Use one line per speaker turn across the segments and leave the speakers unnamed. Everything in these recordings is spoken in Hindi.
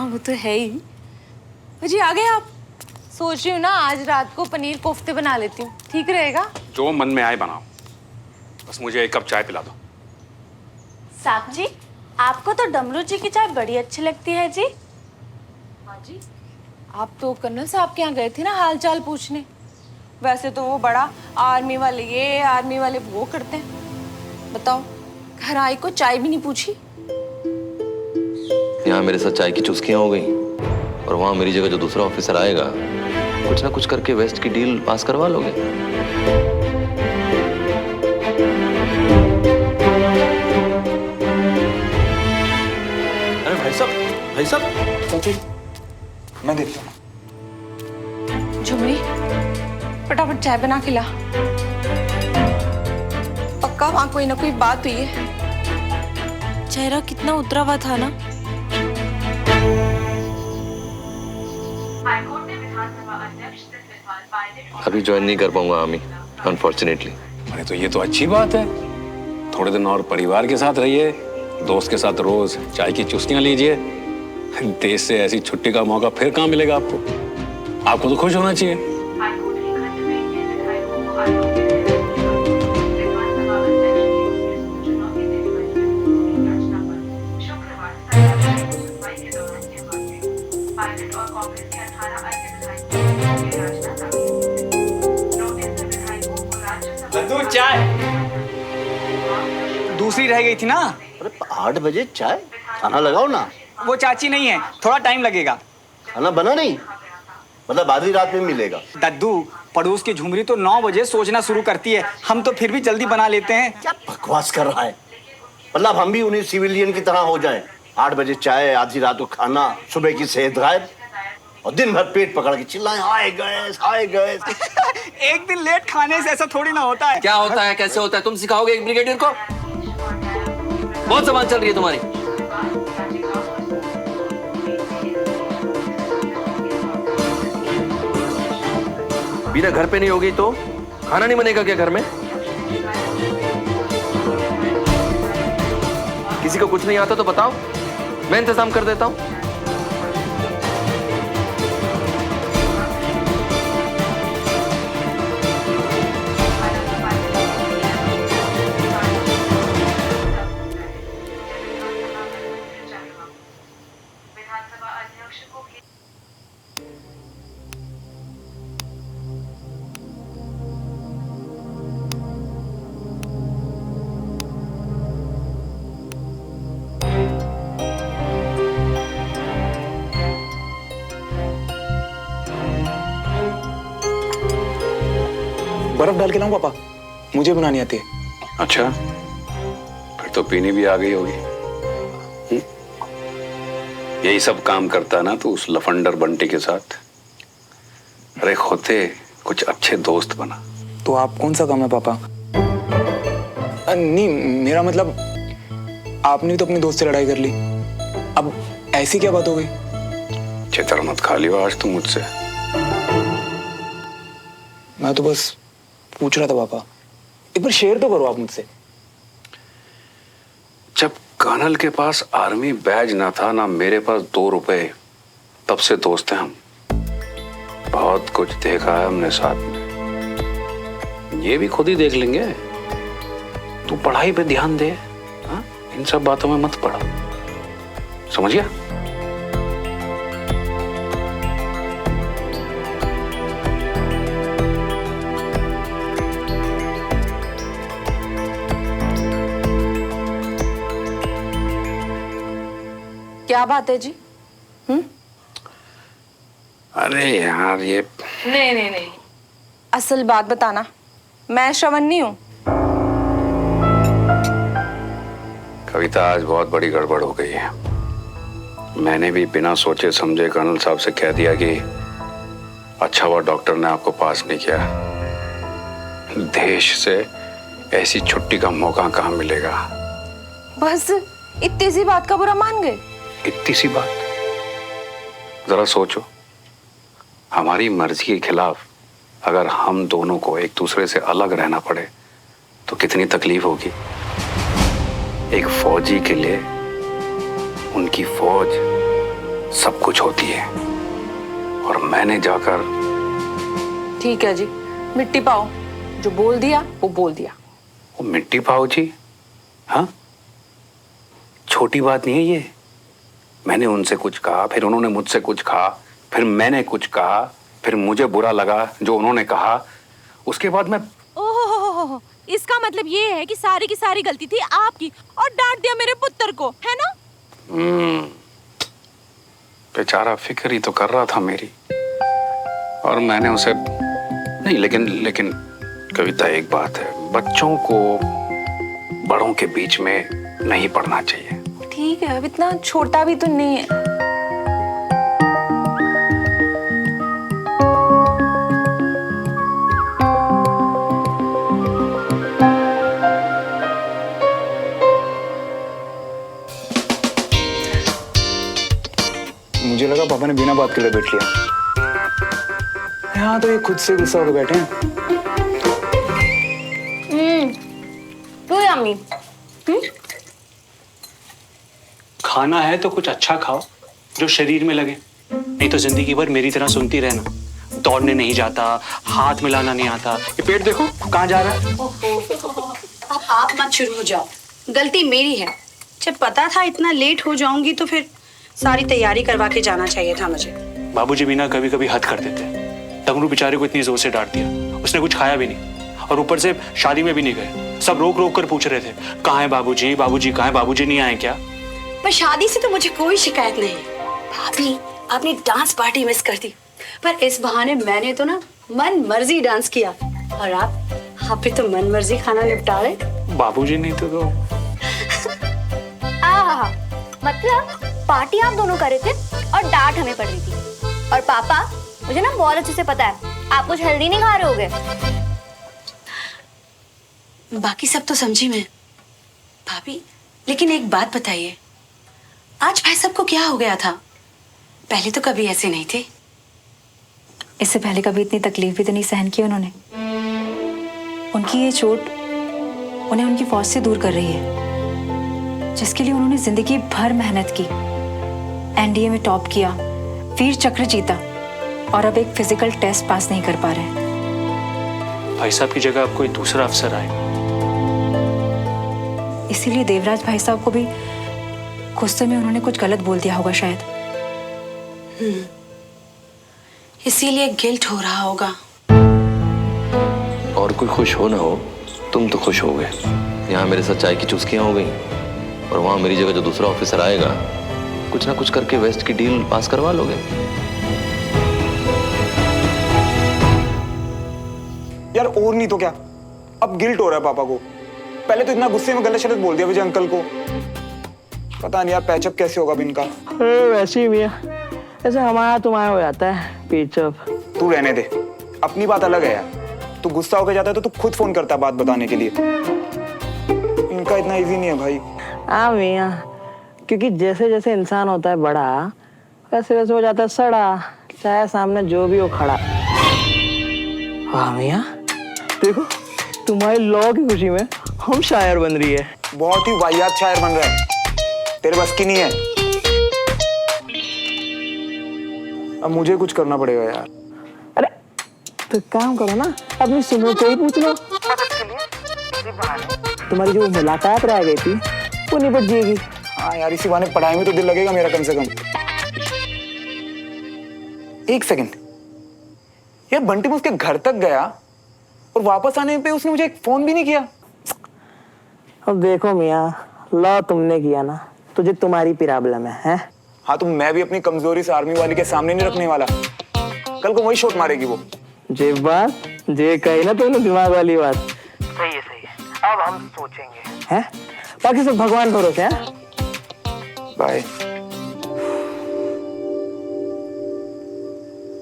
हाँ वो तो है ही। जी आ गए आप? सोच रही हूँ ना आज रात को पनीर कोफ्ते बना लेती हूँ, ठीक रहेगा?
जो मन में आए बनाओ, बस मुझे एक कप चाय पिला दो।
साहब जी, आपको तो डमरू जी की चाय बड़ी अच्छी लगती है जी।
हाँ जी, आप तो कर्नल साहब के यहाँ गए थे ना हाल चाल पूछने। वैसे तो वो बड़ा आर्मी वाले ये आर्मी वाले वो करते हैं। बताओ, घर आई को चाय भी नहीं पूछी।
यहाँ मेरे साथ चाय की चुस्कियां हो गई और वहां मेरी जगह जो दूसरा ऑफिसर आएगा कुछ ना कुछ करके वेस्ट की डील पास करवा लोगे।
अरे भाई साहब मैं देखता हूँ।
झुमरी, फटाफट चाय बना खिला। पक्का वहां कोई ना कोई बात हुई है। चेहरा कितना उतरा हुआ था ना।
अभी ज्वाइन नहीं कर पाऊंगा आर्मी, अनफॉर्चुनेटली।
अरे तो ये तो अच्छी बात है। थोड़े दिन और परिवार के साथ रहिए, दोस्त के साथ रोज चाय की चुस्कियां लीजिए। देश से ऐसी छुट्टी का मौका फिर कहाँ मिलेगा आपको? आपको तो खुश होना चाहिए।
लड्डू चाय दूसरी रह गई थी ना।
अरे 8 बजे चाय? खाना लगाओ ना।
वो चाची नहीं है, थोड़ा टाइम लगेगा।
खाना बना नहीं? मतलब आधी रात में मिलेगा?
दद्दू, पड़ोस की झुमरी तो 9 बजे सोचना शुरू करती है, हम तो फिर भी जल्दी बना लेते हैं।
क्या बकवास कर रहा है? मतलब हम भी उन्हीं सिविलियन की तरह हो जाएं। 8 बजे चाय, आधी रात को खाना, सुबह की सेहत गायब और दिन भर पेट पकड़ के चिल्लाएं हाय गैस हाय गैस।
एक दिन लेट खाने से ऐसा थोड़ी ना होता है।
क्या होता है, कैसे होता है, तुम सिखाओगे एक ब्रिगेडियर को? बहुत जबान चल रही है तुम्हारी। बिना घर पे नहीं होगी तो खाना नहीं बनेगा क्या घर में? किसी को कुछ नहीं आता तो बताओ, मैं इंतजाम कर देता हूं।
बर्फ डाल के लाऊं पापा? मुझे बनानी आती है।
अच्छा, फिर तो पीनी भी आ गई होगी। यही सब काम करता ना तो उस लफंडर बंटी के साथ। अरे होते कुछ अच्छे दोस्त बना।
तो आप कौन सा काम है पापा? नहीं, मेरा मतलब आपने भी तो अपने दोस्त से लड़ाई कर ली, अब ऐसी क्या बात हो गई?
चित्र मत खा लियो आज तुम मुझसे।
मैं तो बस पूछ रहा था पापा, एक बार शेयर तो करो आप मुझसे।
जब कर्नल के पास आर्मी बैज ना था ना मेरे पास 2 रुपए, तब से दोस्त हैं हम। बहुत कुछ देखा है हमने साथ में, ये भी खुद ही देख लेंगे। तू पढ़ाई पे ध्यान दे, हा? इन सब बातों में मत पड़ा, समझ गया?
क्या बात है जी?
अरे यार ये
नहीं, असल बात बताना। मैं श्रवण नहीं हूँ।
कविता, आज बहुत बड़ी गड़बड़ हो गई है। मैंने भी बिना सोचे समझे कर्नल साहब से कह दिया कि अच्छा हुआ डॉक्टर ने आपको पास नहीं किया। देश से ऐसी छुट्टी का मौका कहाँ मिलेगा।
बस इतनी सी बात का बुरा मान गए?
इतनी सी बात? जरा सोचो, हमारी मर्जी के खिलाफ अगर हम दोनों को एक दूसरे से अलग रहना पड़े तो कितनी तकलीफ होगी। एक फौजी के लिए उनकी फौज सब कुछ होती है। और मैंने जाकर
ठीक है जी, मिट्टी पाओ। जो बोल दिया वो बोल दिया।
वो मिट्टी पाओ जी, हाँ छोटी बात नहीं है ये। मैंने उनसे कुछ कहा, फिर उन्होंने मुझसे कुछ कहा, फिर मैंने कुछ कहा, फिर मुझे बुरा लगा जो उन्होंने कहा, उसके बाद मैं
ओहो, इसका मतलब ये है कि सारी की सारी गलती थी आपकी और डांट दिया मेरे पुत्र को, है ना?
बेचारा फिक्र ही तो कर रहा था मेरी, और मैंने उसे नहीं। लेकिन कविता, एक बात है, बच्चों को बड़ों के बीच में नहीं पढ़ना चाहिए।
ठीक है, अब इतना छोटा भी तो नहीं है।
मुझे लगा पापा ने बिना बात के लपेट लिया। यहाँ तो ये खुद से गुस्सा होकर बैठे हैं।
तो यम्मी।
खाना है तो कुछ अच्छा खाओ जो शरीर में लगे, नहीं तो जिंदगी भर मेरी तरह सुनती रहना। दौड़ने नहीं जाता, हाथ मिलाना नहीं आता। ये पेट देखो कहाँ जा रहा है।
अब आप मत शुरू हो जाओ, गलती मेरी है। जब पता था इतना लेट हो जाऊंगी तो फिर सारी तैयारी करवा के जाना चाहिए था मुझे।
बाबूजी भी ना कभी कभी हद कर देते। डमरू बेचारे को इतनी जोर से डांट दिया, उसने कुछ खाया भी नहीं, और ऊपर से शादी में भी नहीं गए। सब रोक रोक कर पूछ रहे थे, कहाँ है बाबूजी, बाबूजी कहाँ है, बाबूजी नहीं आए क्या?
पर शादी से तो मुझे कोई शिकायत नहीं। भाभी, आपने डांस पार्टी मिस कर दी, पर इस बहाने मैंने तो ना मन मर्जी डांस किया, और आप भी तो मन मर्जी खाना निपटा रहे।
बाबूजी नहीं तो
आहा, मतलब पार्टी आप दोनों कर रहे थे और डांट हमें पड़ रही थी। और पापा, मुझे ना बहुत अच्छे से पता है आप कुछ हेल्दी नहीं खा रहे होगे।
बाकी सब तो समझी मैं भाभी, लेकिन एक बात बताइए, आज भाई साहब को क्या हो गया था? पहले तो कभी ऐसे नहीं थे।
इससे पहले कभी इतनी तकलीफ भी तो नहीं सहन की उन्होंने। उनकी ये चोट उन्हें उनकी फौज से दूर कर रही है, जिसके लिए उन्होंने जिंदगी भर मेहनत की, एनडीए में टॉप किया, वीर चक्र जीता, और अब एक फिजिकल टेस्ट पास नहीं कर पा रहे।
भाई साहब की जगह अब कोई दूसरा अफसर आए।
इसीलिए देवराज भाई साहब को भी गुस्से में उन्होंने कुछ गलत बोल दिया होगा शायद।
इसीलिए गिल्ट हो रहा होगा।
और कोई खुश हो ना हो, तुम तो खुश हो गए। यहाँ मेरे साथ चाय की चुस्कियां हो गई, और वहां मेरी जगह जो दूसरा ऑफिसर आएगा कुछ ना कुछ करके वेस्ट की डील पास करवा लोगे।
यार और नहीं तो क्या, अब गिल्ट हो रहा है पापा को। पहले तो इतना गुस्से में गलत शलत बोल दिया मुझे अंकल को। पता नहीं यार पैचअप कैसे होगा अब इनका।
वैसे ही भैया, ऐसे हमारा तुम्हारा हो जाता है पेचअप।
तू रहने दे, अपनी बात अलग है यार। तू गुस्सा होकर जाता है तो तू खुद फोन करता है बात बताने के लिए। इनका इतना इजी नहीं है भाई।
हाँ भैया, क्योंकि जैसे जैसे इंसान होता है बड़ा, वैसे वैसे हो जाता है सड़ा, चाहे सामने जो भी हो खड़ा। हाँ भैया, देखो तुम्हारी लॉ की खुशी में हम शायर बन रही है।
बहुत ही वाहियात शायर बन रहा है, तेरे बस की नहीं है। अब मुझे कुछ करना पड़ेगा यार।
अरे तो काम करो ना, अपनी सुनो को ही पूछ लो। तुम्हारी जो मुलाकात रह गई थी वो निपट जाएगी।
हाँ यार, इसी बहाने पढ़ाई में तो दिल लगेगा मेरा कम से कम। एक सेकंड, यार बंटी मैं उसके घर तक गया और वापस आने पे उसने मुझे एक फोन भी नहीं किया।
अब देखो मियाँ, लॉ तुमने किया ना, तुझे तुम्हारी प्रॉब्लम है?
हाँ तो मैं भी अपनी कमजोरी से आर्मी वाली के सामने नहीं रखने वाला। कल को वही शॉट मारेगी वो।
जे बात जे कही ना तुमने दिमाग वाली बात। सही है सही है, अब हम सोचेंगे। हैं? बाकी सब भगवान भरोसे हैं।
Bye.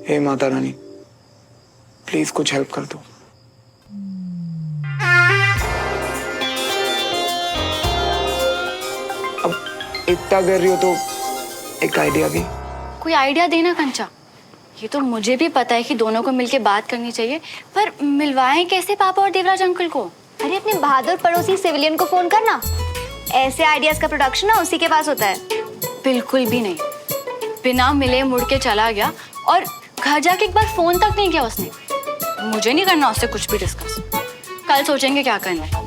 Hey Mata Rani, please कुछ हेल्प कर दो। अब इतना कर रही हो तो एक आइडिया भी।
कोई आइडिया देना कंचा। ये तो मुझे भी पता है कि दोनों को मिलके बात करनी चाहिए, पर मिलवाएं कैसे पापा और देवराज अंकल को?
अरे अपने बहादुर पड़ोसी सिविलियन को फोन करना। ऐसे आइडियाज का प्रोडक्शन ना उसी के पास होता है।
बिल्कुल भी नहीं। बिना मिले मुड़ के चला गया और घर जाके एक बार फोन तक नहीं किया उसने। मुझे नहीं करना उससे कुछ भी डिस्कस, कल सोचेंगे क्या करना है।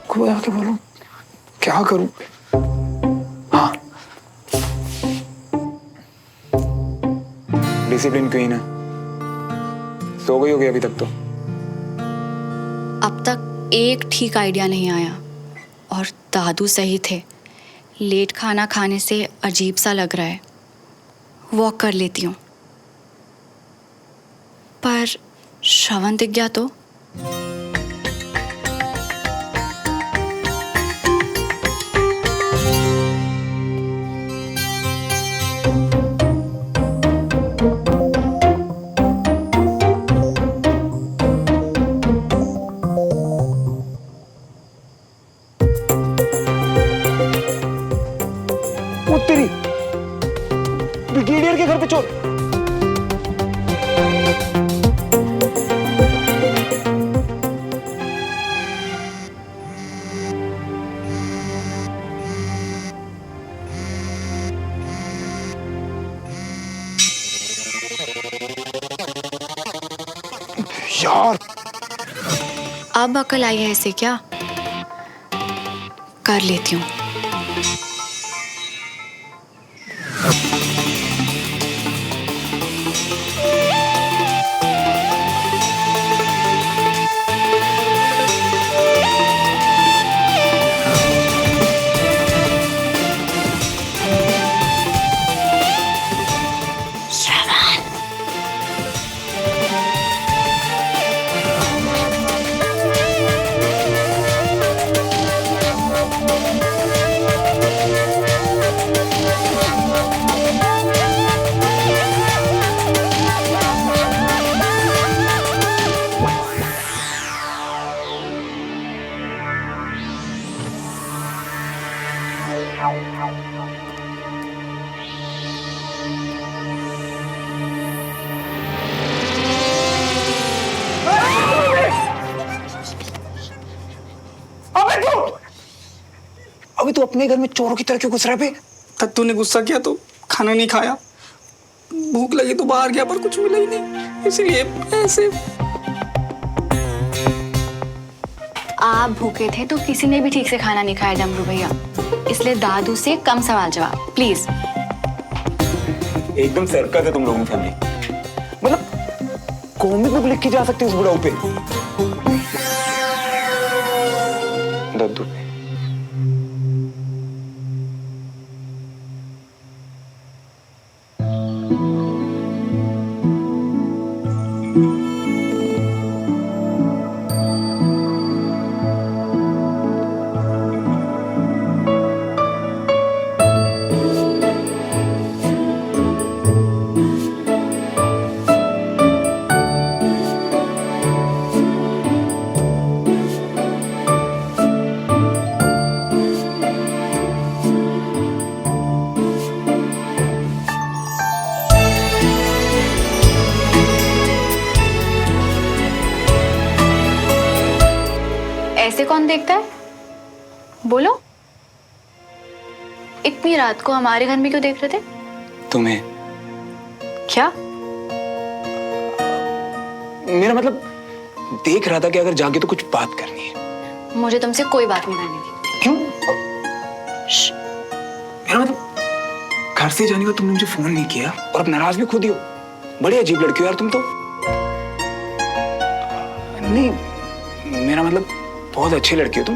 को आके बोलूं क्या करूं? हाँ, डिसिप्लिन क्वीन है, सो गई होगी अभी तक तो।
अब तक एक ठीक आइडिया नहीं आया और दादू सही थे, लेट खाना खाने से अजीब सा लग रहा है, वॉक कर लेती हूँ। पर श्रवण दिख गया तो?
वो तेरी ब्रिगेडियर के घर पे चोर। यार
अब अकल आई है इसे क्या? कर लेती हूँ।
अभी तू अपने घर में चोरों की तरह क्यों घुस रहा है बे?
तत्तू ने गुस्सा किया तो खाना नहीं खाया, भूख लगी तो बाहर गया पर कुछ मिला ही नहीं, इसलिए ऐसे।
आप भूखे थे तो किसी ने भी ठीक से खाना नहीं खाया डमरू भैया, इसलिए दादू से कम सवाल जवाब प्लीज।
एकदम सर्कस है तुम लोगों की फैमिली, मतलब कॉमिक बुक लिख के जा सकती है उस बुढ़ाऊ पे। दद्दू पे
ऐसे कौन देखता है? बोलो, इतनी रात को हमारे घर में क्यों देख रहे थे?
तुम्हें
क्या?
मेरा मतलब देख रहा था कि अगर जागे तो कुछ बात करनी है।
मुझे तुमसे कोई बात नहीं करनी थी।
क्यों? मेरा मतलब घर से जाने का तुमने मुझे फोन नहीं किया और अब नाराज भी खुद ही हो। बड़ी अजीब लड़की हो यार तुम तो। नहीं, मेरा मतलब बहुत अच्छी लड़की हो तुम,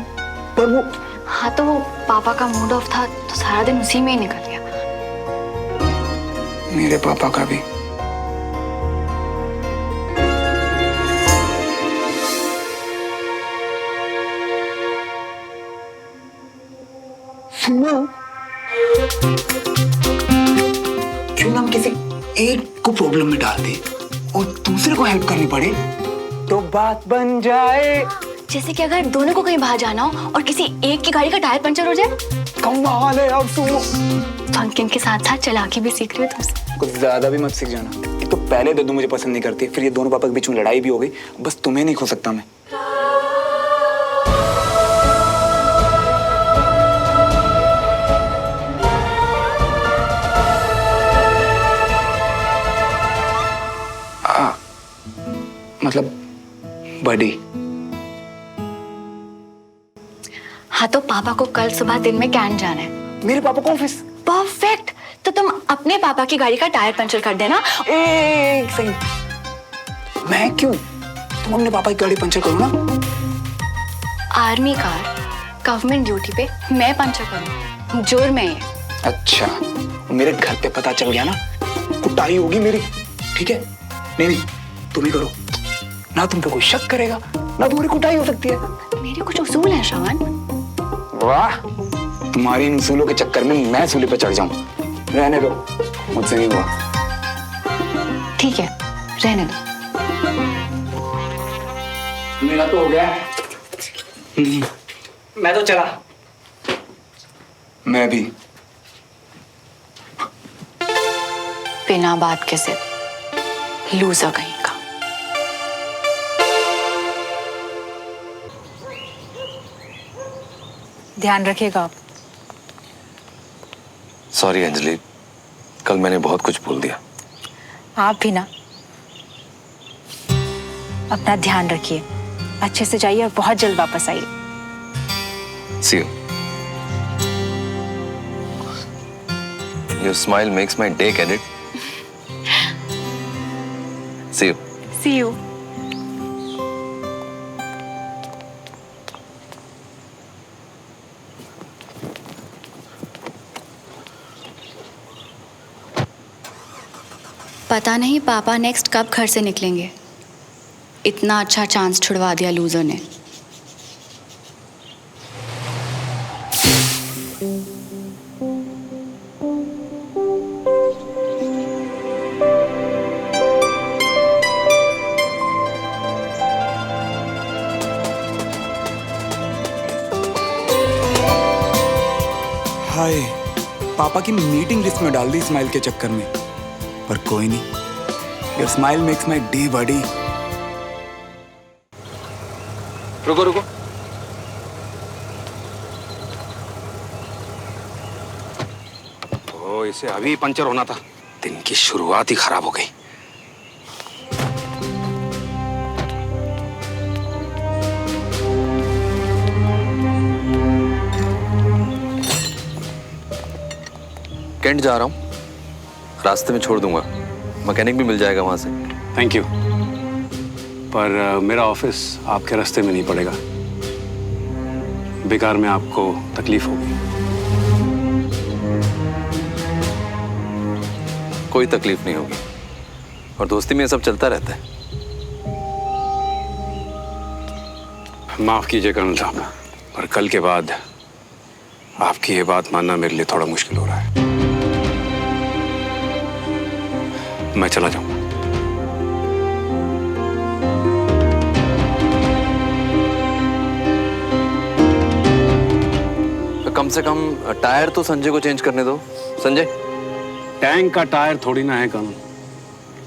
पर वो।
हाँ तो वो पापा का मूड ऑफ था तो सारा दिन उसी में ही निकल गया।
मेरे पापा का भी। सुनो, क्यों ना हम किसी एक को प्रॉब्लम में डाल दे और दूसरे को हेल्प करनी पड़े तो बात बन जाए।
जैसे कि अगर दोनों को कहीं बाहर जाना हो और किसी एक की गाड़ी का टायर पंचर हो जाए।
कमाल है यार तू।
फंकिंग के साथ साथ चालाकी भी सीख रही हो तुमसे।
कुछ ज्यादा भी मत सीख जाना। एक तो पहले दद्दू मुझे पसंद नहीं करती, फिर ये दोनों पापा के बीच में लड़ाई भी हो गई। बस तुम्हें नहीं खो सकता मैं। मतलब बर्थडे?
हाँ तो पापा को कल सुबह दिन में कैंट जाना है।
मेरे पापा को ऑफिस?
परफेक्ट। तो तुम अपने पापा की गाड़ी का टायर पंचर कर देना।
एक सेकंड, मैं क्यों? तुम अपने पापा की गाड़ी पंचर करो ना।
आर्मी कार गवर्नमेंट ड्यूटी पे मैं पंचर करूँ, जुर्म है ये।
अच्छा, मेरे घर पे पता चल गया ना, कुटाई होगी मेरी, ठीक है? नहीं नहीं, तुम ही करो ना, तुम पे कोई शक करेगा ना, तुम्हारी कुटाई हो सकती है।
मेरे कुछ उसूल हैं श्रवण।
वाह, तुम्हारी इन उसूलों के चक्कर में मैं सूली पे चढ़ जाऊं। रहने दो, मुझसे नहीं हुआ।
ठीक है, रहने दो।
मेरा तो हो गया।
मैं तो चला।
मैं भी।
बिना बात के सिर्फ लूजर कहीं का।
ध्यान रखिएगा आप।
सॉरी अंजलि, कल मैंने बहुत कुछ बोल दिया।
आप भी ना। अपना ध्यान रखिए, अच्छे से जाइए और बहुत जल्द वापस आइए।
See you. Your smile makes my day, can it? See you.
See you. पता नहीं पापा नेक्स्ट कब घर से निकलेंगे। इतना अच्छा चांस छुड़वा दिया लूजर ने।
हाय, पापा की मीटिंग लिस्ट में डाल दी स्माइल के चक्कर में, पर कोई नहीं, your smile makes my day बड़ी।
रुको रुको, तो इसे अभी पंचर होना था। दिन की शुरुआत ही खराब हो गई।
कैंट जा रहा हूँ, रास्ते में छोड़ दूंगा, मैकेनिक भी मिल जाएगा वहां से।
थैंक यू, पर मेरा ऑफिस आपके रास्ते में नहीं पड़ेगा। बेकार में आपको तकलीफ होगी।
कोई तकलीफ नहीं होगी, और दोस्ती में ये सब चलता रहता है।
माफ कीजिए कर्नल साहब, पर कल के बाद आपकी ये बात मानना मेरे लिए थोड़ा मुश्किल हो रहा है। मैं चला जाऊंगा।
तो कम से कम टायर तो संजय को चेंज करने दो। संजय,
टैंक का टायर थोड़ी ना है कर्नल,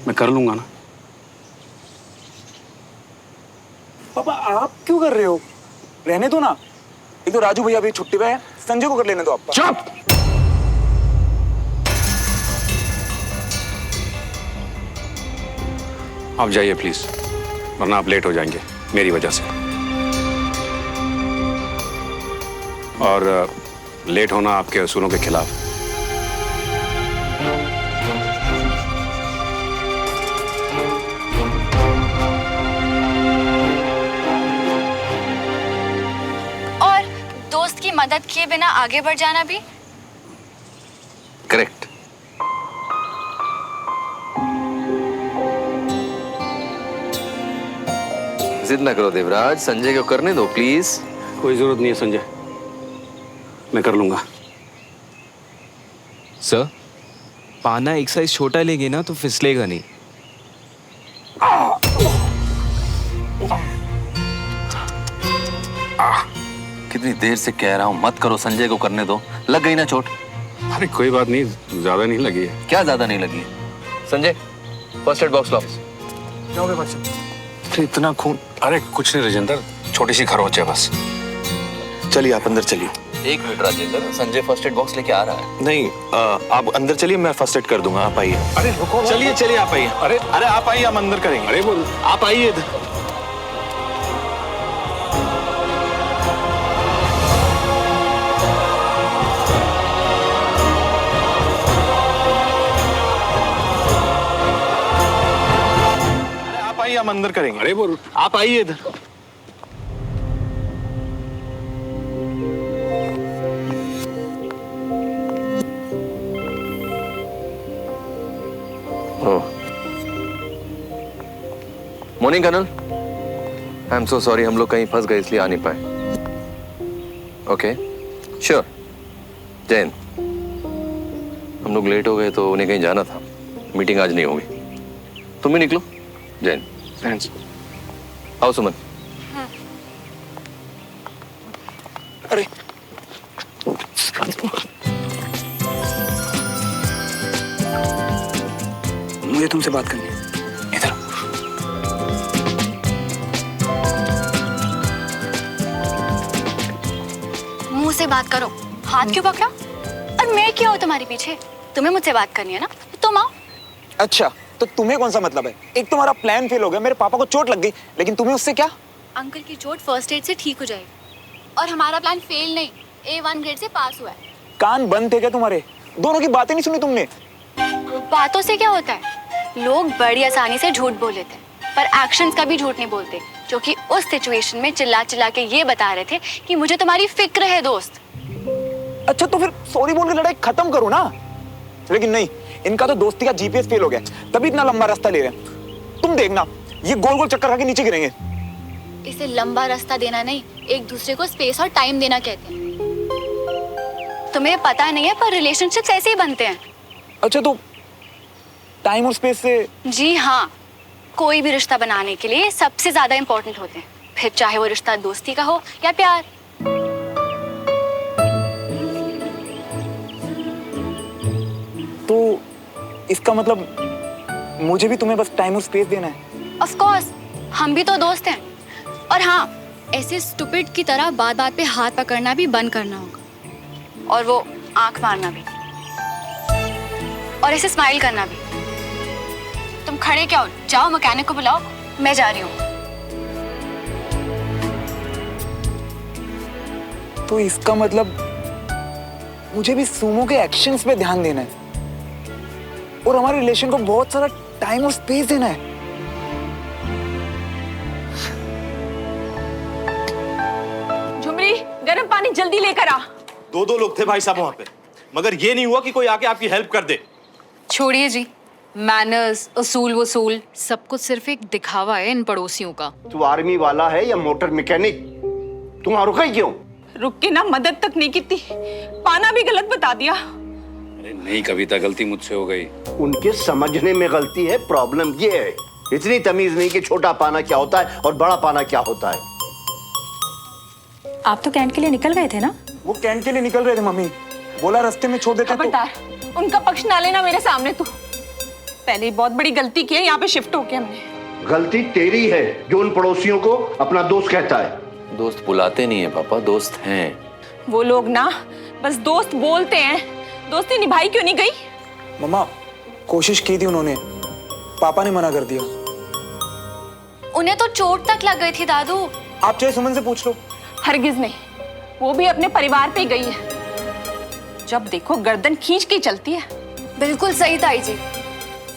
मैं कर लूंगा ना।
पापा आप क्यों कर रहे हो? रहने दो ना। एक तो राजू भैया भी छुट्टी पे है, संजय को कर लेने दो। आप
चुप! आप जाइए प्लीज, वरना आप लेट हो जाएंगे मेरी वजह से। और लेट होना आपके असूलों के खिलाफ।
और दोस्त की मदद किए बिना आगे बढ़ जाना भी।
करेक्ट। जिद ना करो देवराज, संजय को करने दो प्लीज।
कोई जरूरत नहीं है संजय, मैं कर लूंगा।
सर, पाना एक साइज छोटा लेंगे ना तो फिसलेगा नहीं।
कितनी देर से कह रहा हूं मत करो, संजय को करने दो। लग गई ना चोट?
अरे कोई बात नहीं, ज्यादा नहीं लगी है।
क्या ज्यादा नहीं लगी? संजय, फर्स्ट एड बॉक्स लो।
फिर इतना खून?
अरे कुछ नहीं राजेंद्र, छोटी सी खरोच है बस।
चलिए आप अंदर चलिए।
एक minute Rajendra, Sanjay first aid box लेके आ रहा है।
नहीं आप अंदर चलिए, मैं फर्स्ट एड कर दूंगा, आप आइए। अरे रुको, चलिए चलिए आप आइए। अरे आप आइए, हम अंदर करेंगे। अरे बोल, आप आइए इधर। हम अंदर करेंगे। अरे बोल, आप आइए इधर।
Morning colonel, I am so sorry, हम लोग कहीं फंस गए इसलिए आ नहीं पाए। Okay sure. जैन, हम लोग लेट हो गए तो उन्हें कहीं जाना था, मीटिंग आज नहीं होगी। तुम भी निकलो। जैन, आओ सुमन।
अरे मुझे तुमसे बात करनी है, इधर।
मुंह से बात करो, हाथ क्यों पकड़ा? और मैं क्या हूँ तुम्हारे पीछे? तुम्हें मुझसे बात करनी है ना, तुम आओ।
अच्छा, तो तुम्हें कौन सा मतलब है? एक तुम्हारा प्लान फेल हो गया, मेरे पापा को चोट लग गई, लेकिन तुम्हें उससे क्या?
अंकल की चोट फर्स्ट एड से ठीक हो जाएगी और हमारा प्लान फेल नहीं, A1 ग्रेड से पास हुआ है।
कान बंद थे क्या तुम्हारे? दोनों की बातें नहीं सुनी तुमने?
बातों से क्या होता है? लोग बड़ी आसानी से झूठ बोल लेते हैं, पर एक्शंस का भी झूठ नहीं बोलते, जो कि उस सिचुएशन में चिल्ला चिल्ला के ये बता रहे थे कि मुझे तुम्हारी फिक्र है दोस्त।
अच्छा तो फिर सॉरी बोल के लड़ाई खत्म करो ना। लेकिन नहीं, इनका तो दोस्ती का GPS फेल हो गया, तभी इतना लंबा रास्ता ले रहे हैं। तुम देखना, ये गोल गोल चक्कर खा के नीचे गिरेंगे।
इसे लंबा रास्ता देना नहीं, एक दूसरे को स्पेस और टाइम देना कहते हैं। तुम्हें पता नहीं है, पर रिलेशनशिप्स ऐसे ही बनते हैं।
अच्छा तो टाइम और स्पेस से?
जी हाँ, कोई भी रिश्ता बनाने के लिए सबसे ज्यादा इंपॉर्टेंट होते हैं, फिर चाहे वो रिश्ता दोस्ती का हो या प्यार।
तो इसका मतलब मुझे भी तुम्हें बस टाइम और स्पेस देना है?
ऑफ कोर्स, हम भी तो दोस्त हैं। और हाँ, ऐसे स्टूपिड की तरह बात बात पे हाथ पकड़ना भी बंद करना होगा, और वो आंख मारना भी, और ऐसे स्माइल करना भी। तुम खड़े क्या हो? जाओ मैकेनिक को बुलाओ, मैं जा रही हूँ।
तो इसका मतलब मुझे भी सुमो के एक्शंस पे ध्यान देना है और हमारे रिलेशन को बहुत सारा टाइम और स्पेस देना है।
झुमरी, गर्म पानी जल्दी लेकर आ।
दो लोग थे भाई साहब वहां पे, मगर ये नहीं हुआ कि कोई आके आपकी हेल्प कर दे।
छोड़िए जी, मैनर्स, असूल वसूल सब कुछ सिर्फ एक दिखावा है इन पड़ोसियों का।
तू आर्मी वाला है या मोटर मैकेनिक? तुम वहां रुका ही क्यों?
रुक के ना मदद तक नहीं की थी, पाना भी गलत बता दिया।
अरे नहीं कविता, गलती मुझसे हो गई।
उनके समझने में गलती है, प्रॉब्लम ये है। इतनी तमीज नहीं कि छोटा पाना क्या होता है और बड़ा पाना क्या होता है।
आप तो कैंट के लिए निकल गए थे ना?
वो कैंट के लिए निकल रहे थे मम्मी, बोला रास्ते में छोड़ देते।
खबरदार, उनका पक्ष ना लेना मेरे सामने। तू पहले ही बहुत बड़ी गलती की है, यहाँ पे शिफ्ट होके हमने।
गलती तेरी है जो उन पड़ोसियों को अपना दोस्त कहता है।
दोस्त बुलाते नहीं है पापा, दोस्त हैं।
वो लोग ना बस दोस्त बोलते हैं, दोस्ती निभाई क्यों नहीं गई?
मम्मा, कोशिश की थी उन्होंने, पापा ने मना कर दिया।
उन्हें तो चोट तक लग गई थी दादू।
आप चाहे सुमन से पूछ लो।
हरगिज नहीं, वो भी अपने परिवार पे गई है। जब देखो गर्दन खींच के चलती है।
बिल्कुल सही ताई जी,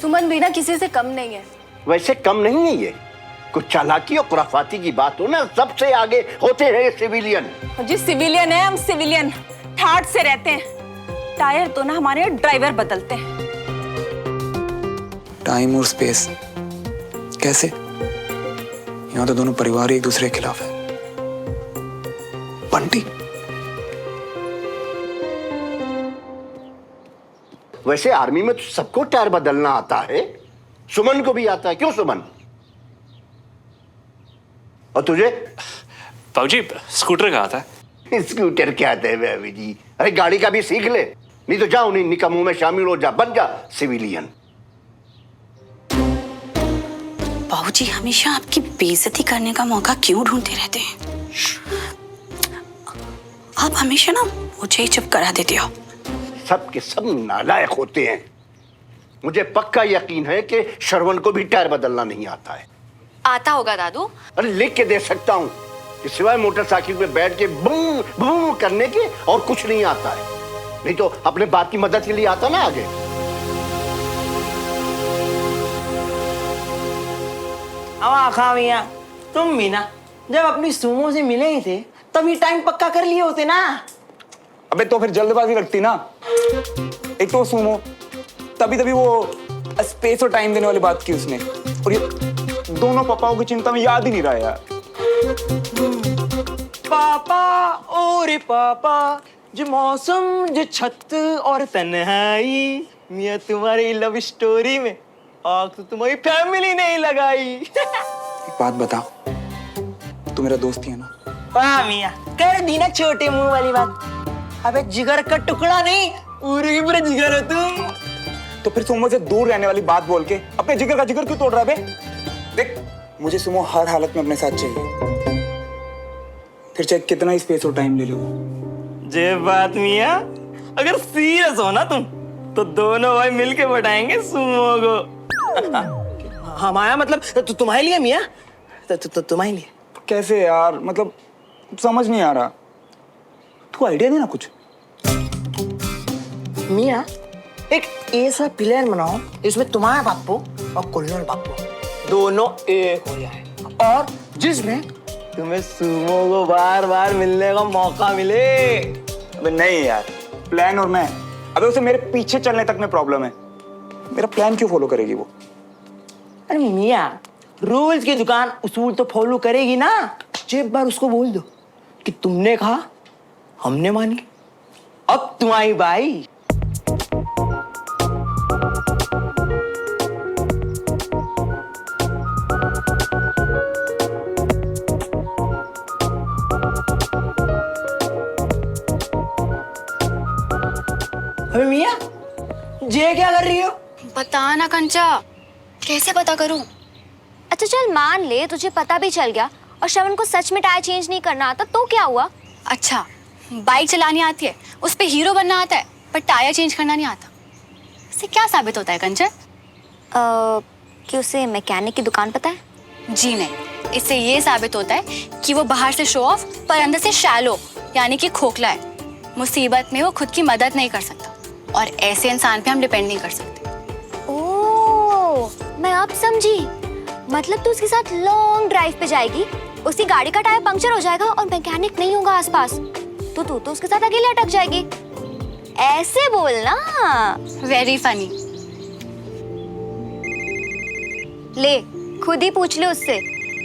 सुमन भी ना किसी से कम नहीं है।
वैसे कम नहीं है ये, कुछ चालाकी और खुराफाती की बात हो ना, सबसे आगे होते हैं सिविलियन।
जी सिविलियन है हम, सिविलियन ठाट से रहते हैं। टायर तो ना हमारे ड्राइवर बदलते हैं।
टाइम और स्पेस कैसे? यहाँ तो दोनों परिवार एक दूसरे के खिलाफ है। बंटी,
वैसे आर्मी में तो सबको टायर बदलना आता है, सुमन को भी आता है। क्यों सुमन? और तुझे?
बाबूजी, स्कूटर का आता है।
स्कूटर क्या आता है भाभी जी? अरे गाड़ी का भी सीख ले, नहीं तो जाओ नहीं निकम्मों में शामिल हो जा, बन जा सिविलियन।
बाबूजी हमेशा आपकी बेइज्जती करने का मौका क्यों ढूंढते रहते हैं? आप हमेशा ना मुझे ही चुप करा देते हो।
सब के सब नालायक होते हैं। मुझे पक्का यकीन है कि श्रवण को भी टायर बदलना नहीं आता है।
आता होगा दादू।
अरे लिख के दे सकता हूँ कि सिवाय मोटरसाइकिल पे बैठ के बूं बूं करने के और कुछ नहीं आता है। नहीं तो अपने बाप की मदद के लिए आता ना आगे।
आखा भैया, तुम भी ना जब अपनी सुमो से मिले ही थे तभी टाइम पक्का कर लिए होते ना।
अबे तो फिर जल्दबाजी लगती ना। एक तो सुमो, तभी तभी वो स्पेस और टाइम देने वाली बात की उसने, और ये दोनों पापाओं की चिंता में याद ही नहीं रहा यार। पापा और पापा, जो मौसम जो छत और तन्हाई, मियां तुम्हारी लव स्टोरी में आग तो तुम्हारी फैमिली नहीं लगाई। एक बात बता, तू मेरा दोस्त ही है ना? हाँ मियां, कर दी ना छोटे मुंह वाली बात। अबे जिगर का टुकड़ा नहीं, पूरी पूरा जिगर हो तुम। तो फिर सुमो से दूर रहने वाली बात बोल के अपने जिगर का जिगर क्यों तोड़ रहा है बे? देख, मुझे सुमो हर हालत में अपने साथ चाहिए, फिर चाहे कितना ही स्पेस और टाइम ले लो। जे बात मियां, अगर सीरियस हो ना तुम तो दोनों भाई मिलके बैठाएंगे सुमो को। हमारा मतलब तो तुम्हारे लिए मियां, तो तुम्हारे लिए। कैसे यार, मतलब समझ नहीं आ रहा। तू आइडिया देना कुछ। मियां, एक ऐसा प्लान बनाओ इसमें तुम्हारा बापू और कुल्लर बापू दोनों एक हो जाए, और जिसमें तुम्हें सुमो को बार बार मिलने का मौका मिले। अबे नहीं यार, प्लान और मैं, अबे उसे मेरे पीछे चलने तक में प्रॉब्लम है। मेरा प्लान क्यों फॉलो करेगी वो? अरे मियां, रूल्स की दुकान उसूल तो फॉलो करेगी ना। एक बार उसको बोल दो कि तुमने कहा, हमने मानी, अब तुम्हारी बाई। अबे मियां, ये क्या कर रही हो?
बता ना कंचा, कैसे पता करूं?
अच्छा चल मान ले तुझे पता भी चल गया और श्रवण को सच में टायर चेंज नहीं करना आता तो क्या हुआ?
अच्छा, बाइक चलानी आती है, उस पे हीरो बनना आता है, पर टायर चेंज करना नहीं आता। इससे क्या साबित होता है कंचन?
कि उसे मैकेनिक की दुकान पता है?
जी नहीं, इससे ये साबित होता है कि वो बाहर से शो ऑफ पर अंदर से शैलो यानी कि खोखला है। मुसीबत में वो खुद की मदद नहीं कर सकता, और ऐसे इंसान पे हम डिपेंड नहीं कर सकते।
ओह, मैं अब समझी। मतलब तू उसके साथ लॉन्ग ड्राइव पे जाएगी, उसकी गाड़ी का टायर पंक्चर हो जाएगा और मैकेनिक नहीं होगा आसपास, तो तू तो उसके साथ अकेले अटक जाएगी। ऐसे बोलना।
Very funny.
ले, खुद ही पूछ ले उससे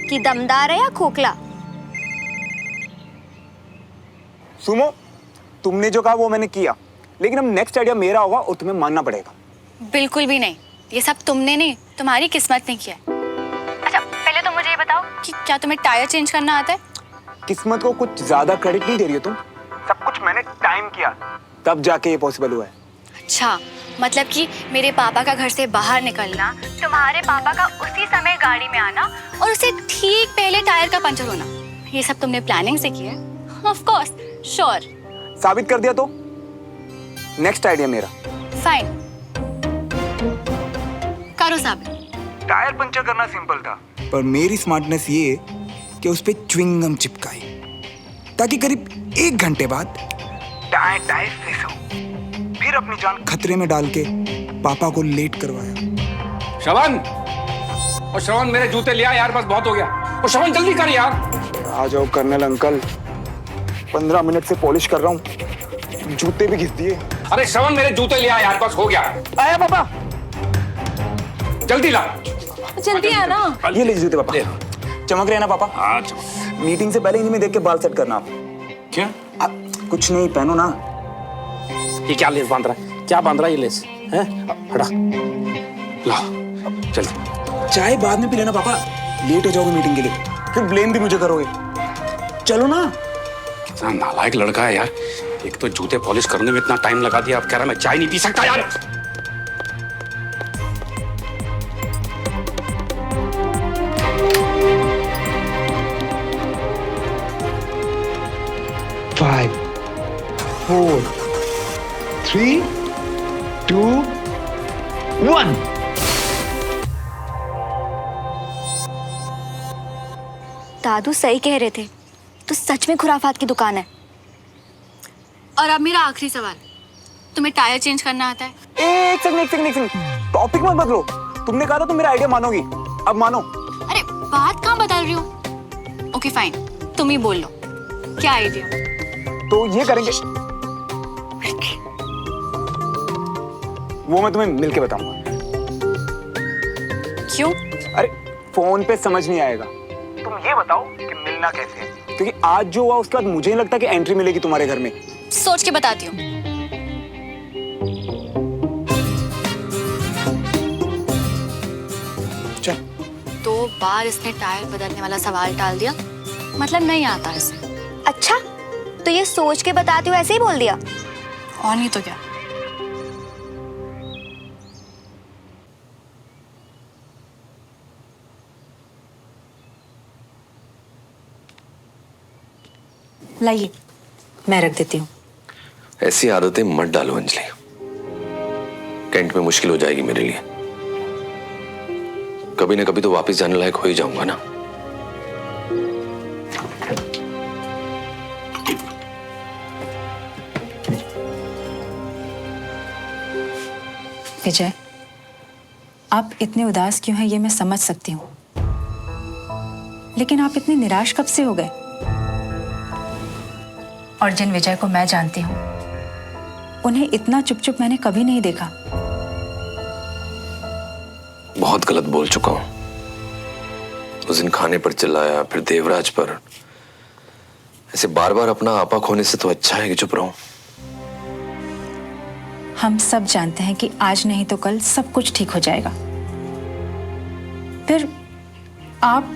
कि दमदार है या खोखला।
सुमो, तुमने जो कहा वो मैंने किया, लेकिन अब नेक्स्ट आइडिया मेरा होगा और तुम्हें मानना पड़ेगा।
बिल्कुल भी नहीं, ये सब तुमने नहीं, तुम्हारी किस्मत ने किया है। अच्छा, पहले तो मुझे ये बताओ कि क्या तुम्हें टायर चेंज करना आता है?
किस्मत को कुछ ज्यादा क्रेडिट नहीं दे रही हो तुम। सब कुछ मैंने टाइम किया, तब जाके ये पॉसिबल हुआ है।
अच्छा, मतलब कि मेरे पापा का घर से बाहर निकलना, तुम्हारे पापा का उसी समय गाड़ी में आना और उसे ठीक पहले टायर का पंचर होना, ये सब तुमने प्लानिंग से किया है? Of course, sure.
साबित कर दिया तो नेक्स्ट आइडिया मेरा।
फाइन, करो साबित।
टायर पंचर करना सिंपल था, पर मेरी स्मार्टनेस ये कि उस पे च्युइंगम चिपकाई, ताकि करीब 1 घंटे बाद टायर फ्रेश हो। फिर अपनी जान खतरे में डाल के पापा को लेट करवाया।
श्रवण, और श्रवण मेरे जूते लिया यार, बस बहुत हो गया। और श्रवण जल्दी कर यार।
आ जाओ कर्नल अंकल, 15 मिनट से पॉलिश कर रहा हूँ, जूते भी घिस दिए।
अरे श्रवण मेरे जूते लिया यार, बस हो गया।
आया पापा,
जल्दी ला।
जल्दी आना।
ये ले जूते पापा, चमक रहे हैं ना पापा?
हाँ,
मीटिंग से पहले इन्हीं में देख के बाल सेट करना आप।
क्या?
कुछ नहीं, पहनो ना।
ये क्या लेस बांध रहा है? क्या बांध रहा है ये लेस? हैं? हटा।
ला, जल्दी।
चाय बाद में पी लेना पापा, लेट हो जाओगे मीटिंग के लिए, फिर ब्लेम भी मुझे करोगे। चलो ना।
कितना नालायक लड़का है यार, एक तो जूते पॉलिश करने में इतना टाइम लगा दिया, अब कह रहा मैं चाय नहीं पी सकता यार।
Five, 4 3 2 1।
दादू सही कह रहे थे, तो सच में खुराफात की दुकान है।
और अब मेरा आखिरी सवाल, तुम्हें टायर चेंज करना आता है?
एक सेकंड, टॉपिक मत बदलो। तुमने कहा था तुम मेरा आइडिया मानोगी, अब मानो।
अरे बात कहाँ बदल रही हो? ओके फाइन, तुम ही बोल लो, क्या आइडिया?
तो ये करेंगे, वो मैं तुम्हें मिलके बताऊंगा।
क्यों?
अरे फोन पे समझ नहीं आएगा, तुम ये बताओ कि मिलना कैसे है, क्योंकि आज जो हुआ उसके बाद मुझे नहीं लगता कि एंट्री मिलेगी तुम्हारे घर में।
सोच के बताती हूँ।
चल।
2 बार इसने टायर बदलने वाला सवाल टाल दिया, मतलब नहीं आता इसे।
अच्छा, तो ये सोच के बताते हो ऐसे ही बोल दिया?
और नहीं तो क्या।
लाइए, मैं रख देती हूँ।
ऐसी आदतें मत डालो अंजलि, कैंट में मुश्किल हो जाएगी मेरे लिए। कभी ना कभी तो वापस जाने लायक हो ही जाऊंगा ना।
विजय, आप इतने उदास क्यों हैं ये मैं समझ सकती हूँ, लेकिन आप इतने निराश कब से हो गए? और जिन विजय को मैं जानती हूँ, उन्हें इतना चुप चुप मैंने कभी नहीं देखा।
बहुत गलत बोल चुका हूं। उस दिन खाने पर चिल्लाया, फिर देवराज पर। ऐसे बार बार अपना आपा खोने से तो अच्छा है कि चुप रहूं।
हम सब जानते हैं कि आज नहीं तो कल सब कुछ ठीक हो जाएगा। फिर आप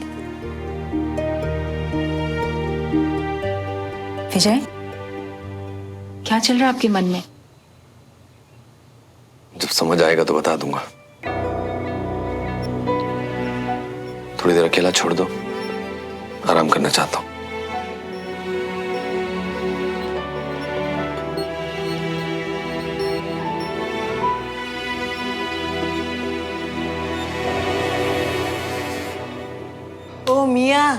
विजय, क्या चल रहा है आपके मन में?
जब समझ आएगा तो बता दूंगा। थोड़ी देर अकेला छोड़ दो, आराम करना चाहता हूं।
ओ मियां,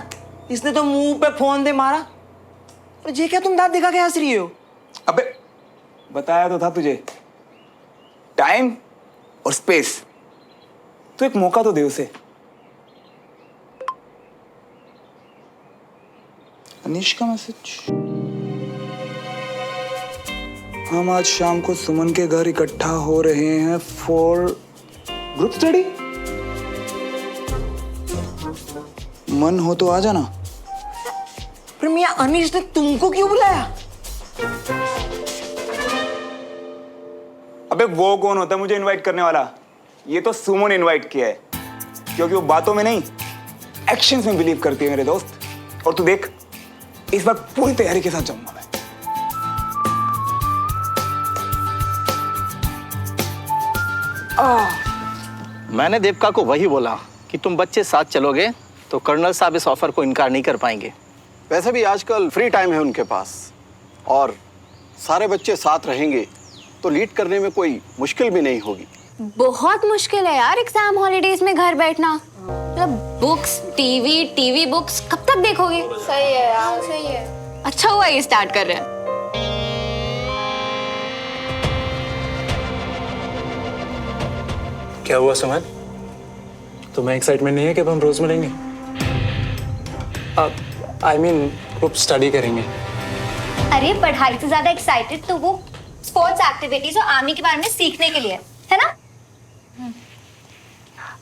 इसने तो मुंह पे फोन दे मारा। और ये क्या तुम दांत दिखा के हंस रही हो?
अबे बताया तो था तुझे, टाइम और स्पेस। तो एक मौका तो दे उसे। अनीश का मैसेज, हम आज शाम को सुमन के घर इकट्ठा हो रहे हैं फॉर ग्रुप स्टडी। मन हो तो आ जाना।
पर मियां, अनीश ने तुमको क्यों बुलाया?
अबे वो कौन होता है मुझे इनवाइट करने वाला? ये तो सुमन ने इनवाइट किया है, क्योंकि वो बातों में नहीं एक्शंस में बिलीव करती है मेरे दोस्त। और तू देख, इस बार पूरी तैयारी के साथ जाऊंगा मैं।
मैंने देवका को वही बोला कि तुम बच्चे साथ चलोगे तो कर्नल साहब इस ऑफर को इनकार नहीं कर पाएंगे।
वैसे भी आजकल फ्री टाइम है उनके पास, और सारे बच्चे साथ रहेंगे तो लीड करने में कोई मुश्किल भी नहीं होगी।
बहुत मुश्किल है यार एग्जाम हॉलीडेज में घर बैठना। मतलब बुक्स, टीवी बुक्स कब तक देखोगे?
सही है यार, सही है। अच्छा हुआ ये स्टार्ट कर रहे हैं।
क्या हुआ समझ? तुम्हें एक्साइटमेंट नहीं है कि अब हम रोज मिलेंगे? आई मीन ग्रुप स्टडी करेंगे।
अरे पढ़ाई से ज्यादा एक्साइटेड तो वो स्पोर्ट्स एक्टिविटीज और आर्मी के बारे में सीखने के लिए है ना?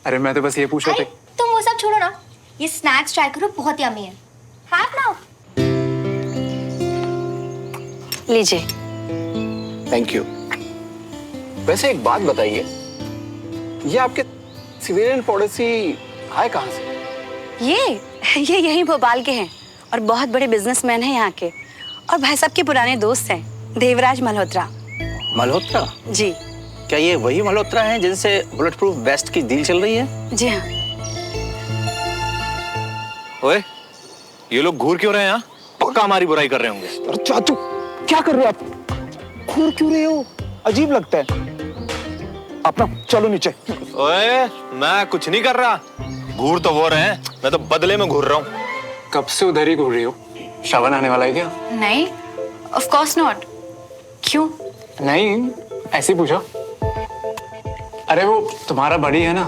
अरे मैं तो बस ये पूछ रहा
अरे
था।
तुम वो सब छोड़ो ना, ये स्नैक्स ट्राई करो, बहुत यम्मी है। Have now.
लीजिए।
Thank you. वैसे एक बात बताइए, ये आपके सिविलियन पॉलिसी आए कहाँ से?
ये यही भोपाल के हैं और बहुत बड़े बिजनेसमैन हैं यहाँ के, और भाई साहब के पुराने दोस्त हैं, देवराज मल्होत्रा।
मल्होत्रा?
जी।
क्या ये वही मल्होत्रा हैं जिनसे बुलेट प्रूफ वेस्ट की डील चल रही है?
जी हाँ।
ओए, ये लोग घूर क्यों रहे हैं यहाँ? पक्का हमारी बुराई कर रहे होंगे।
अरे चाचू, क्या कर रहे हो आप? घूर क्यों रहे हो? अजीब लगता है। अपना चलो नीचे।
ओए, मैं कुछ नहीं कर रहा। घूर तो वो रहे हैं, मैं तो बदले में घूर रहा हूँ।
कब से उधर ही घूर रही हो? श्रावण आने वाला है क्या?
नहीं, ऑफ कोर्स नॉट। क्यों?
नहीं, ऐसे ही पूछा। अरे वो तुम्हारा बड़ी है ना,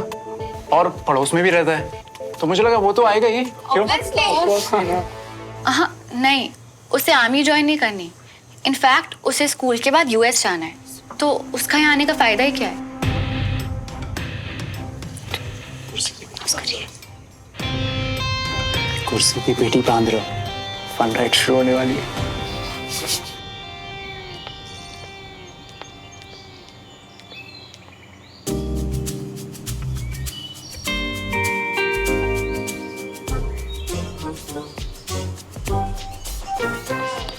और पड़ोस में भी रहता है, तो मुझे लगा वो तो आएगा ही। क्यों?
हाँ, नहीं, उसे आर्मी ज्वाइन नहीं करनी। इनफैक्ट उसे स्कूल के बाद यूएस जाना है, तो उसका यहाँ आने का फायदा ही क्या है?
कुर्सी की पेटी बांध रहे हो, फन राइड शुरू होने वाली है।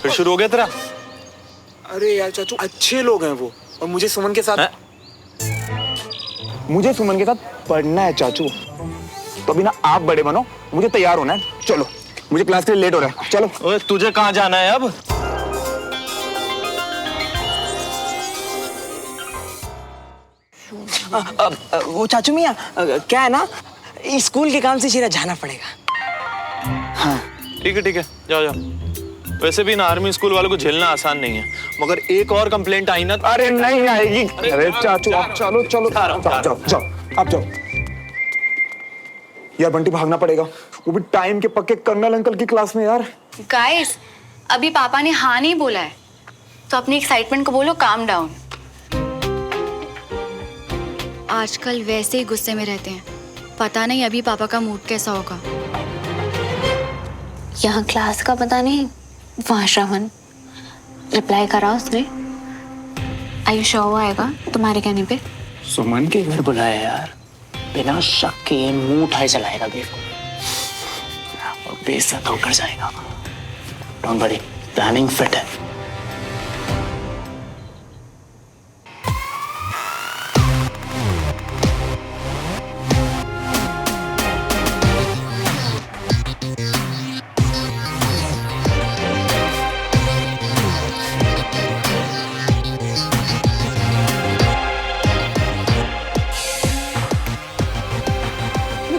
फिर शुरू हो गया तेरा?
अरे यार चाचू, अच्छे लोग हैं वो, और मुझे सुमन के साथ पढ़ना है चाचू। तो अभी ना आप बड़े बनो, मुझे तैयार होना है। चलो, मुझे क्लास के लिए लेट हो रहा है। चलो।
ओए, तुझे कहाँ जाना है अब?
वो चाचू मियाँ, क्या है ना, स्कूल के काम से सीधा जाना पड़ेगा।
हाँ
ठीक है, जाओ जाओ। वैसे भी ना आर्मी स्कूल वालों को झेलना आसान नहीं है, मगर एक और कंप्लेंट आई ना।
अरे नहीं आएगी। अरे चाचू आप चलो चलो, जाओ आप जाओ। यार बंटी, भागना पड़ेगा, वो भी टाइम के पक्के कर्नल अंकल की क्लास में। यार
गाइस, अभी पापा ने हाँ नहीं बोला है, तो अपनी एक्साइटमेंट को बोलो काम डाउन। आजकल वैसे ही गुस्से में रहते हैं, पता नहीं अभी पापा का मूड कैसा होगा।
यहाँ क्लास का पता नहीं, वहाँ श्रवण रिप्लाई करा उसने। आयुष वो आएगा तुम्हारे कहने पे?
सुमन के घर बुलाया यार, बिना शक के मुंह उठाए चलाएगा गेट को, और बेइज्जत होकर जाएगा। डोंट वरी, प्लानिंग फिट है।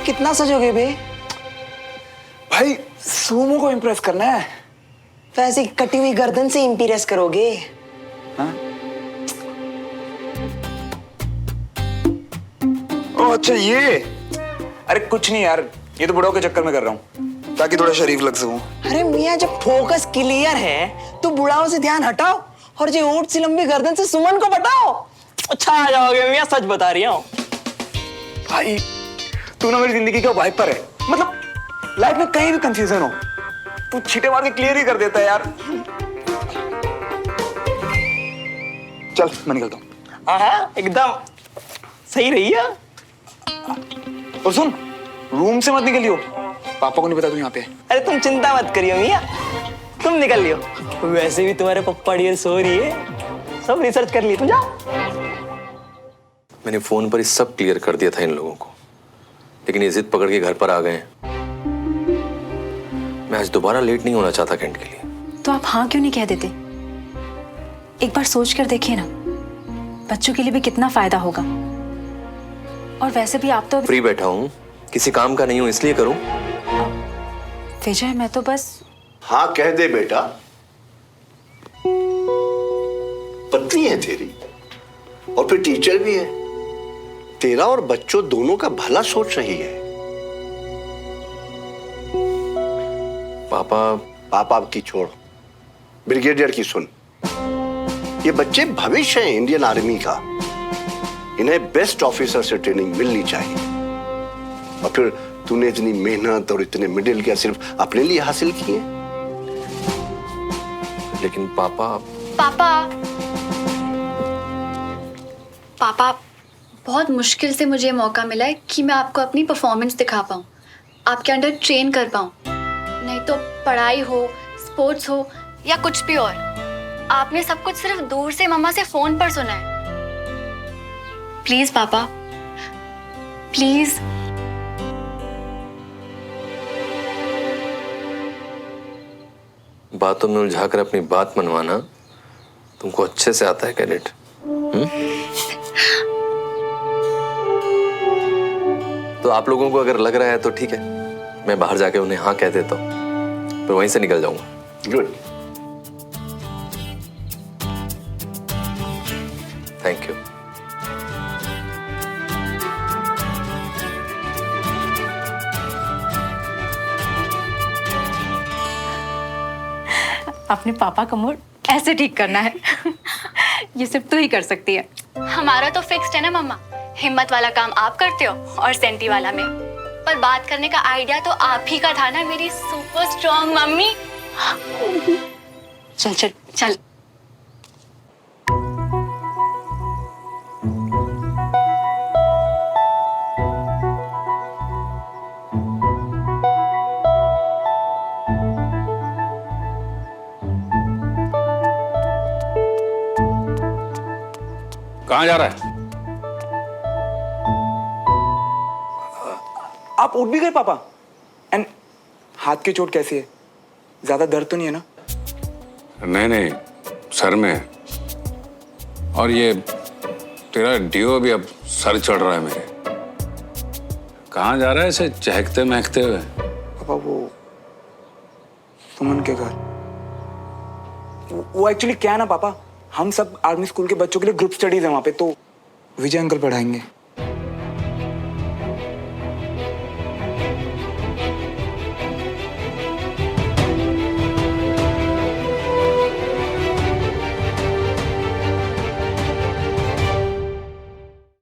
कितना सजोगे बे?
भाई, सोमो को इम्प्रेस करना है।
तो ऐसी कटी हुई गर्दन से इम्प्रेस करोगे?
हाँ? ओ अच्छा, ये। अरे कुछ नहीं यार, ये तो बुढ़ाओ के चक्कर में कर रहा हूँ, ताकि थोड़ा शरीफ लग सकूं।
अरे मियाँ, जब फोकस क्लियर है तो बुढ़ाओं से ध्यान हटाओ, और जो ऊंट सी लंबी गर्दन से सुमन को बताओ। अच्छा आ जाओगे मियाँ, सच बता रही हूँ।
भाई, तू ना मेरी जिंदगी का वाइपर है। मतलब लाइफ में कहीं भी कंफ्यूजन हो, तू छींटे मार के क्लियर ही कर देता है यार। चल मैं निकलता हूँ।
हाँ, एकदम सही रही है।
और सुन, रूम से मत निकलियो, पापा को नहीं बता तू यहाँ पे।
अरे तुम चिंता मत करियो मियाँ, तुम निकल लियो। वैसे भी तुम्हारे पप्पा डियर सो रही है, सब रिसर्च कर लिए। तुम जाओ।
मैंने फोन पर ही सब क्लियर कर दिया था इन लोगों को, लेकिन ये जिद पकड़ के घर पर आ गए हैं। मैं आज दोबारा लेट नहीं होना चाहता कैंट के लिए।
तो आप हाँ क्यों नहीं कह देते? एक बार सोच कर देखिए ना, बच्चों के लिए भी कितना फायदा होगा। और वैसे भी आप तो
फ्री बैठा हूँ, किसी काम का नहीं हूँ, इसलिए करूँ।
विजय, मैं तो बस।
हाँ कह दे बेटा, पत्नी है तेरी, और फिर टीचर भी है। तेरा और बच्चों दोनों का भला सोच रही है। पापा की छोड़, ब्रिगेडियर की सुन। ये बच्चे भविष्य हैं इंडियन आर्मी का, इन्हें बेस्ट ऑफिसर से ट्रेनिंग मिलनी चाहिए। और फिर तूने इतनी मेहनत और इतने मेडल क्या सिर्फ अपने लिए हासिल किए?
लेकिन पापा
बहुत मुश्किल से मुझे मौका मिला है कि मैं आपको अपनी परफॉर्मेंस दिखा पाऊँ, आपके अंडर ट्रेन कर पाऊँ। नहीं तो पढ़ाई हो, स्पोर्ट्स हो या कुछ भी और, आपने सब कुछ सिर्फ दूर से मम्मा से फोन पर सुना है। प्लीज पापा, प्लीज।
बातों में उलझाकर अपनी बात मनवाना तुमको अच्छे से आता है कैडेट। तो आप लोगों को अगर लग रहा है तो ठीक है, मैं बाहर जाके उन्हें हाँ कह देता हूँ, फिर वहीं से निकल जाऊंगा।
गुड।
Thank you.
अपने पापा का मूड ऐसे ठीक करना है। ये सिर्फ तू ही कर सकती है।
हमारा तो फिक्स्ड है ना मम्मा, हिम्मत वाला काम आप करते हो और सेंटी वाला मैं। पर बात करने का आइडिया तो आप ही का था ना मेरी सुपर स्ट्रॉन्ग मम्मी।
चल चल चल।
कहाँ जा रहा है?
आप उठ भी गए पापा? एंड हाथ की चोट कैसी है? ज्यादा दर्द तो नहीं है ना?
नहीं नहीं, सर में है। और ये तेरा डियो भी अब सर चढ़ रहा है मेरे। कहाँ जा रहा है ऐसे चहकते महकते हुए?
पापा वो सुमन के घर। वो एक्चुअली क्या है ना पापा, हम सब आर्मी स्कूल के बच्चों के लिए ग्रुप स्टडीज है वहाँ पे, तो विजय अंकल पढ़ाएंगे।